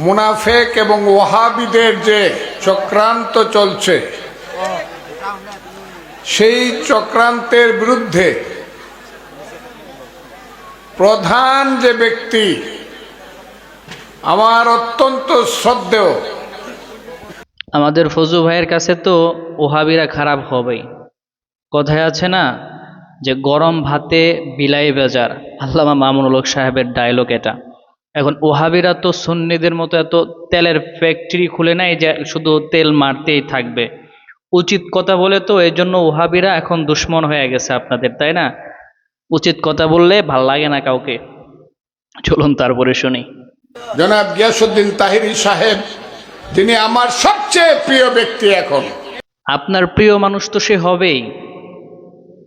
মুনাফেক এবং ওয়াহাবিদের যে চক্রান্ত চলছে, সেই চক্রান্তের বিরুদ্ধে প্রধান যে ব্যক্তি আমার অত্যন্ত শ্রদ্ধেয়, আমাদের ফজু ভাইয়ের কাছে তো ওহাবিরা খারাপ হবেই। কথায় আছে না যে গরম ভাতে বিলাই বেজার, আল্লামা মামুনুল হক সাহেবের ডায়লগ এটা। এখন ওহাবিরা তো সুন্নিদের মতো এত তেলের ফ্যাক্টরি খুলে নাই যে শুধু তেল মারতেই থাকবে। উচিত কথা বলে তো এই জন্য ওহাবিরা এখন দুশ্মন হয়ে গেছে আপনাদের, তাই না? উচিত কথা বললে ভাল লাগে না কাউকে। চলুন তারপরে শুনি। জনাব গিয়াসউদ্দিন তাহিরি সাহেব, তিনি আমার সবচেয়ে প্রিয় ব্যক্তি। এখন আপনার প্রিয় মানুষ তো সে হবেই,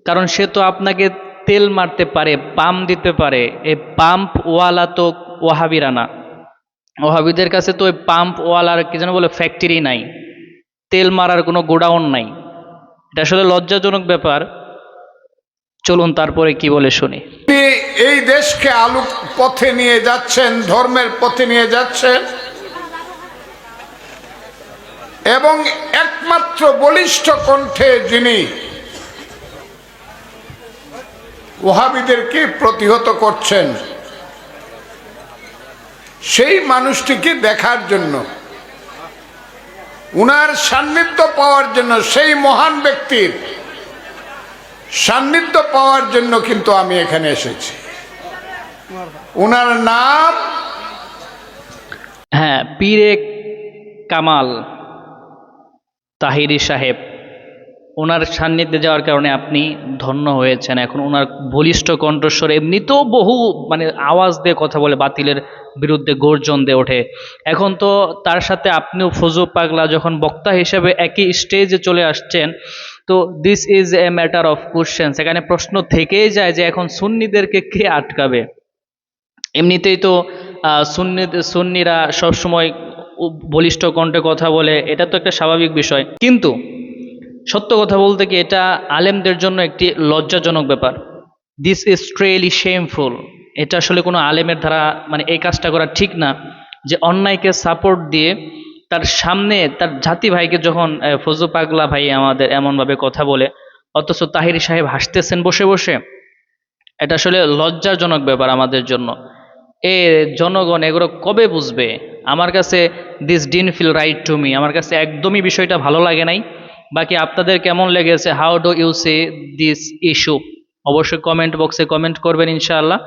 কারণ সে তো আপনাকে তেল মারতে পারে, পাম্প দিতে পারে। এই পাম্প ওয়ালা তো ওয়াহাবিরা না। ওহাবিদের কাছে তো ওই পাম্প ওয়ালার কি যেন বলে ফ্যাক্টরি নাই, তেল মারার কোনো গোডাউন নাই। এটা আসলে লজ্জাজনক ব্যাপার। চলুন তারপরে কি বলে শুনি। তিনি এই দেশকে আলো পথে নিয়ে যাচ্ছেন, ধর্মের পথে নিয়ে যাচ্ছেন, এবং একমাত্র বলিষ্ঠ কণ্ঠে যিনি ওহাবিদেরকে প্রতিহত করছেন, সেই মানুষটিকে দেখার জন্য, উনার সান্নিধ্য পাওয়ার জন্য, সেই মহান ব্যক্তির সান্নিধ্য পাওয়ার জন্য কিন্তু আমি এখানে এসেছি। উনার নাম পীরে কামাল তাহিরি সাহেব। ওনার সান্নিধ্যে যাওয়ার কারণে আপনি ধন্য হয়েছেন। এখন ওনার বলিষ্ঠ কণ্ঠস্বর এমনিতেও বহু আওয়াজ দিয়ে কথা বলে, বাতিলের বিরুদ্ধে গর্জন দিয়ে ওঠে। এখন তো তার সাথে আপনিও ফজু পাগলা যখন বক্তা হিসেবে একই স্টেজে চলে আসছেন, তো this is a matter of question. সেখানে প্রশ্ন থেকেই যায় যে এখন সুন্নিদেরকে কে আটকাবে? এমনিতেই তো সুন্নিরা সবসময় বলিষ্ঠ কণ্ঠে কথা বলে, এটা তো একটা স্বাভাবিক বিষয়। কিন্তু সত্য কথা বলতে কি, এটা আলেমদের জন্য একটি লজ্জাজনক ব্যাপার। This is truly shameful. এটা আসলে কোনো আলেমের দ্বারা এই কাজটা করা ঠিক না, যে অন্যায়কে সাপোর্ট দিয়ে তার সামনে তার জাতি ভাইকে যখন ফজু পাগলা ভাই আমাদের এমনভাবে কথা বলে, অথচ তাহিরি সাহেব হাসতেছেন বসে বসে। এটা আসলে লজ্জাজনক ব্যাপার আমাদের জন্য। এ জনগণ এগুলো কবে বুঝবে? আমার কাছে this didn't feel right to me. আমার কাছে একদমই বিষয়টা ভালো লাগে নাই। বাকি আপনাদের কেমন লেগেছে, how do you say this issue, অবশ্যই কমেন্ট বক্সে কমেন্ট করবেন ইনশাআল্লাহ।